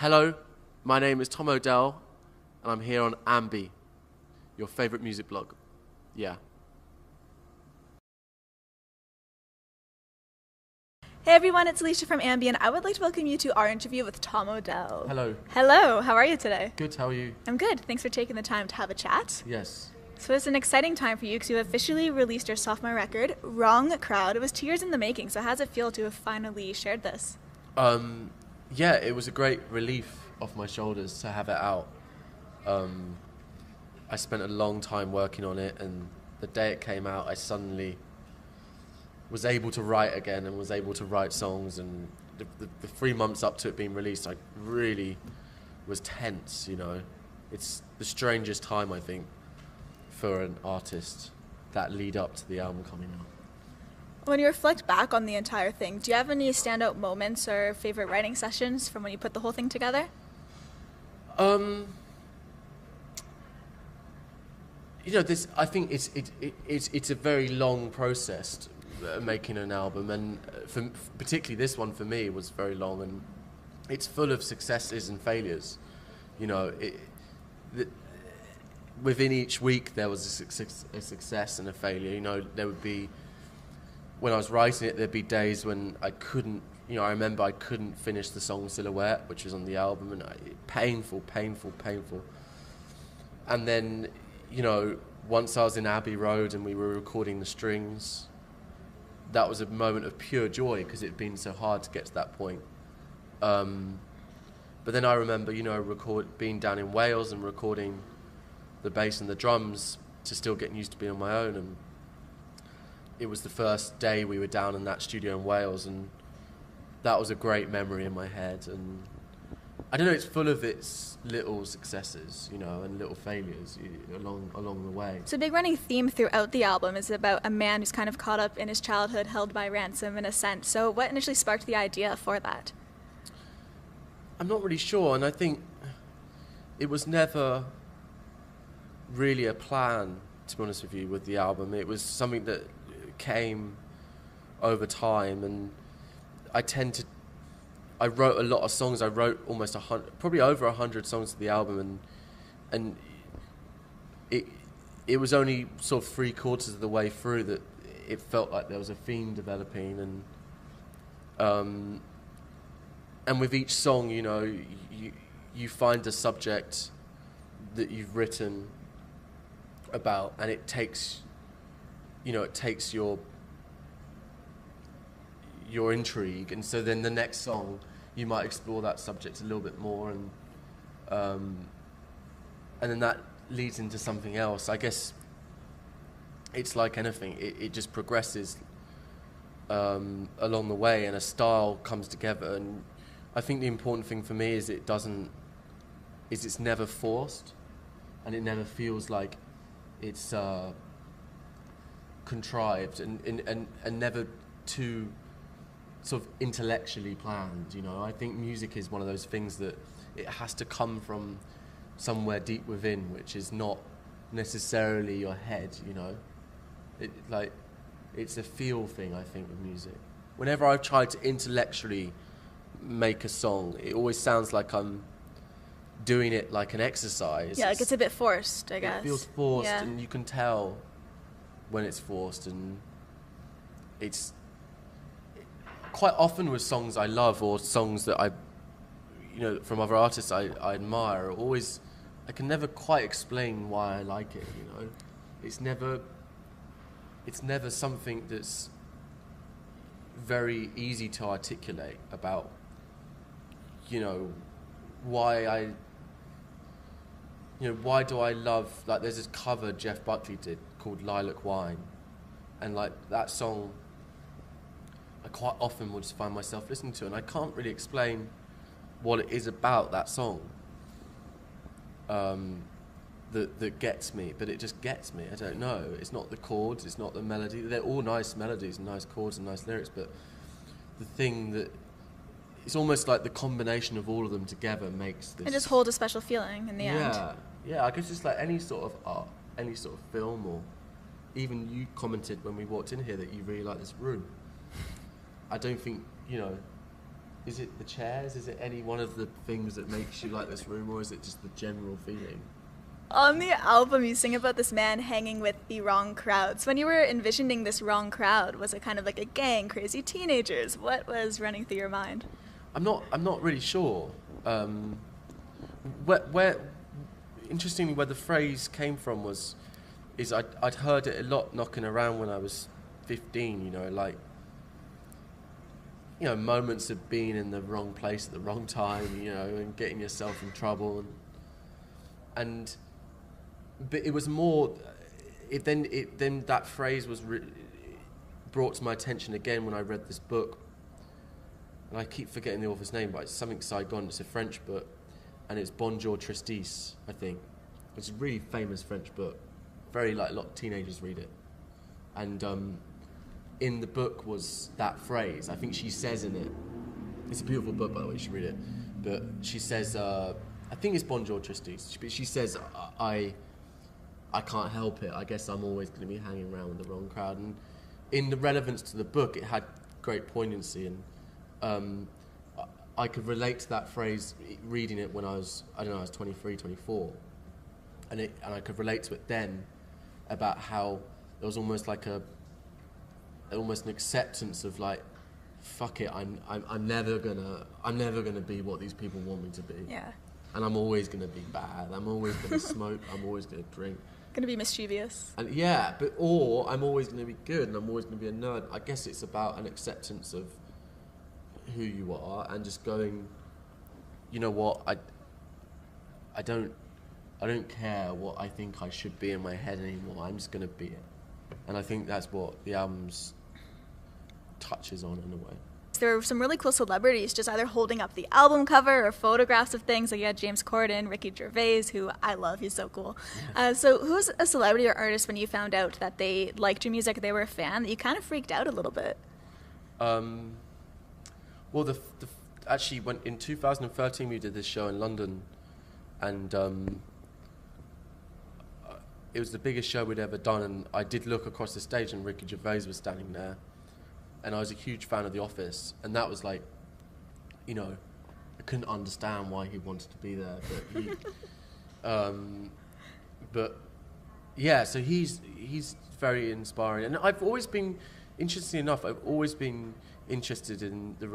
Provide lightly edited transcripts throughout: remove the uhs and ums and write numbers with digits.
Hello, my name is Tom Odell, and I'm here on Ambi, your favorite music blog. Yeah. Hey everyone, it's Alicia from Ambi, and I would like to welcome you to our interview with Tom Odell. Hello. Hello, how are you today? Good, how are you? I'm good. Thanks for taking the time to have a chat. Yes. So it's an exciting time for you because you officially released your sophomore record, Wrong Crowd. It was 2 years in the making, so how does it feel to have finally shared this? Yeah, it was a great relief off my shoulders to have it out. I spent a long time working on it, and the day it came out, I suddenly was able to write again and was able to write songs. And the 3 months up to it being released, I really was tense, you know. It's the strangest time, I think, for an artist, that lead up to the album coming out. When you reflect back on the entire thing, do you have any standout moments or favorite writing sessions from when you put the whole thing together? You know, I think it's a very long process making an album, and particularly this one for me was very long, and it's full of successes and failures. You know, within each week there was a success and a failure. You know, there would be, when I was writing it, there'd be days when I couldn't, you know, I remember I couldn't finish the song Silhouette, which was on the album, and painful. And then, you know, once I was in Abbey Road and we were recording the strings, that was a moment of pure joy because it had been so hard to get to that point. But then I remember, you know, being down in Wales and recording the bass and the drums, to still getting used to being on my own. And it was the first day we were down in that studio in Wales, and that was a great memory in my head. And I don't know, it's full of its little successes, you know, and little failures along the way. So a big running theme throughout the album is about a man who's kind of caught up in his childhood, held by ransom in a sense. So what initially sparked the idea for that? I'm not really sure, and I think it was never really a plan, to be honest with you, with the album. It was something that came over time, and I wrote a lot of songs. I wrote almost probably over 100 songs to the album, and it was only sort of 3/4 of the way through that it felt like there was a theme developing, and with each song, you know, you find a subject that you've written about, and it takes your intrigue, and so then the next song you might explore that subject a little bit more, and then that leads into something else. I guess it's like anything; it just progresses along the way, and a style comes together. And I think the important thing for me is it's never forced, and it never feels like it's contrived, and never too sort of intellectually planned. You know, I think music is one of those things that it has to come from somewhere deep within, which is not necessarily your head. You know, it's a feel thing, I think, with music. Whenever I've tried to intellectually make a song, it always sounds like I'm doing it like an exercise. Yeah, like it's a bit forced, I guess. It feels forced, yeah. And you can tell when it's forced, and it's quite often with songs I love, or songs that I, you know, from other artists I admire, I can never quite explain why I like it, you know. It's never something that's very easy to articulate about, you know, why do I love, like, there's this cover Jeff Buckley did called Lilac Wine, and like that song I quite often would find myself listening to, and I can't really explain what it is about that song that gets me, but it just gets me. I don't know. It's not the chords, it's not the melody. They're all nice melodies and nice chords and nice lyrics, but the thing that, it's almost like the combination of all of them together makes this. It just holds a special feeling in the end. Yeah. I guess it's like any sort of art, any sort of film, or even you commented when we walked in here that you really like this room. I don't think, you know, Is it the chairs? Is it any one of the things that makes you like this room, or is it just the general feeling? On the album, you sing about this man hanging with the wrong crowds. When you were envisioning this wrong crowd, was it kind of like a gang, crazy teenagers? What was running through your mind? I'm not really sure. Interestingly, where the phrase came from is I'd heard it a lot knocking around when I was 15. Moments of being in the wrong place at the wrong time, and getting yourself in trouble, but it was more. Then that phrase was brought to my attention again when I read this book, and I keep forgetting the author's name, but it's something Saigon. It's a French book, and it's Bonjour Tristis, I think. It's a really famous French book. A lot of teenagers read it, and in the book was that phrase. I think she says in it. It's a beautiful book, by the way. You should read it. But she says, I think it's Bonjour Tristis. But she says, I can't help it. I guess I'm always going to be hanging around with the wrong crowd. And in the relevance to the book, it had great poignancy. And I could relate to that phrase reading it when I was 23, 24. And I could relate to it then about how there was almost like almost an acceptance of like, fuck it, I'm never gonna be what these people want me to be. Yeah. And I'm always gonna be bad. I'm always gonna smoke. I'm always gonna drink. Gonna be mischievous. And yeah, or I'm always gonna be good, and I'm always gonna be a nerd. I guess it's about an acceptance of who you are, and just going, you know what, I don't care what I think I should be in my head anymore. I'm just gonna be it. And I think that's what the album's touches on in a way. There were some really cool celebrities just either holding up the album cover or photographs of things. Like you had James Corden, Ricky Gervais, who I love. He's so cool. So who's a celebrity or artist when you found out that they liked your music, they were a fan, that you kind of freaked out a little bit? Well, actually, in 2013 we did this show in London, and it was the biggest show we'd ever done, and I did look across the stage and Ricky Gervais was standing there, and I was a huge fan of The Office, and that was like, I couldn't understand why he wanted to be there, but yeah, so he's very inspiring, and I've always been, interestingly enough, interested in the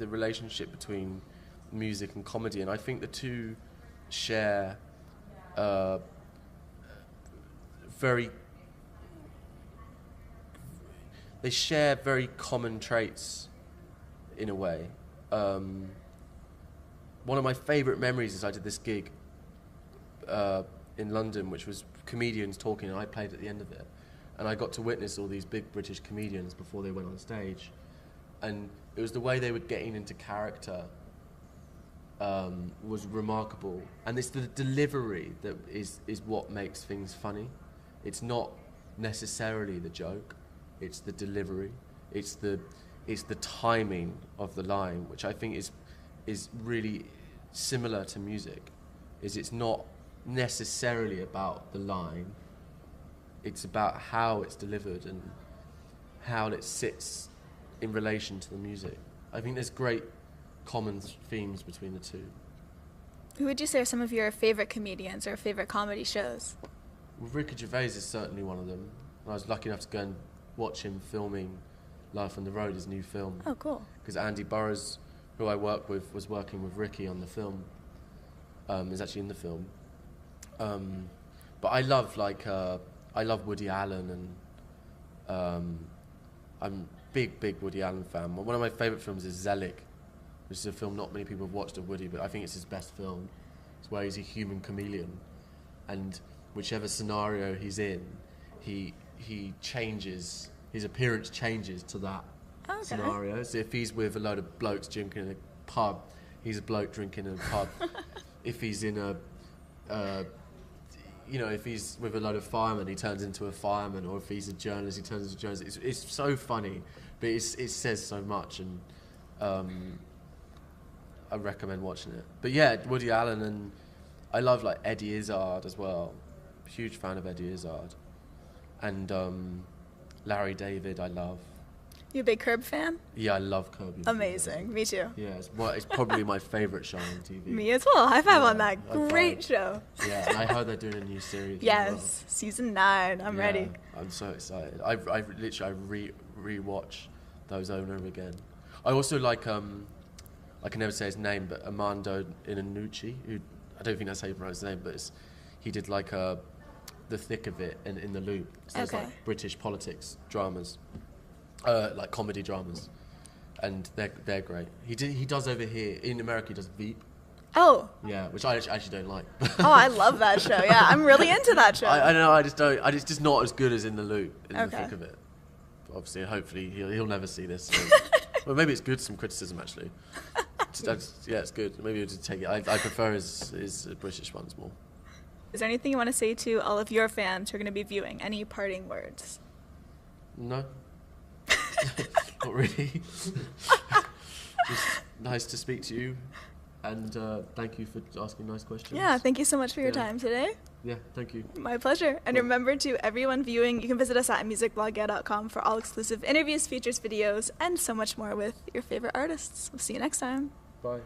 relationship between music and comedy, and I think the two share very common traits in a way. One of my favourite memories is I did this gig in London, which was comedians talking, and I played at the end of it, and I got to witness all these big British comedians before they went on stage, and it was the way they were getting into character was remarkable, and it's the delivery that is what makes things funny. It's not necessarily the joke, it's the delivery, it's the timing of the line, which I think is really similar to music. It's not necessarily about the line, it's about how it's delivered and how it sits in relation to the music. I think there's great common themes between the two. Who would you say are some of your favorite comedians or favorite comedy shows? Well, Ricky Gervais is certainly one of them. I was lucky enough to go and watch him filming Life on the Road, his new film. Oh, cool. Because Andy Burroughs, who I work with, was working with Ricky on the film. Is actually in the film. But I love Woody Allen, and I'm big Woody Allen fan. One of my favourite films is Zelig, which is a film not many people have watched of Woody, but I think it's his best film. It's where he's a human chameleon, and whichever scenario he's in, he changes, his appearance changes to that scenario. So if he's with a load of blokes drinking in a pub, he's a bloke drinking in a pub. If he's in if he's with a load of firemen, he turns into a fireman, or if he's a journalist, he turns into a journalist. It's so funny, but it says so much, and I recommend watching it. But yeah, Woody Allen, and I love like Eddie Izzard as well. Huge fan of Eddie Izzard, and Larry David I love. You a big Curb fan? Yeah, I love Kirby. Amazing. Me too. Yeah, it's probably my favorite show on TV. Me as well. High five on that. high Great five. show. Yeah, and I heard they're doing a new series. Yes, season 9. I'm ready. I'm so excited. I re-watch those over and over again. I also like I can never say his name, but Armando Iannucci, who I don't think that's how you pronounce his name, but he did like The Thick of It and In the Loop. So it's like British politics dramas. Like comedy dramas, and they're great. He does over here in America. He does Veep. Oh. Yeah, which I actually don't like. Oh, I love that show. Yeah, I'm really into that show. I don't know. I just don't. It's just not as good as In the Loop. The Thick of It. Obviously, hopefully he'll never see this. So. Well, maybe it's good. Some criticism actually. It's good. Maybe we'll just take it. I prefer his British ones more. Is there anything you want to say to all of your fans who are going to be viewing? Any parting words? No. Not really. Just nice to speak to you, and thank you for asking nice questions. Yeah, thank you so much for your time today. Yeah, thank you. My pleasure. And remember, to everyone viewing, you can visit us at musicblogger.com for all exclusive interviews, features, videos, and so much more with your favorite artists. We'll see you next time. Bye.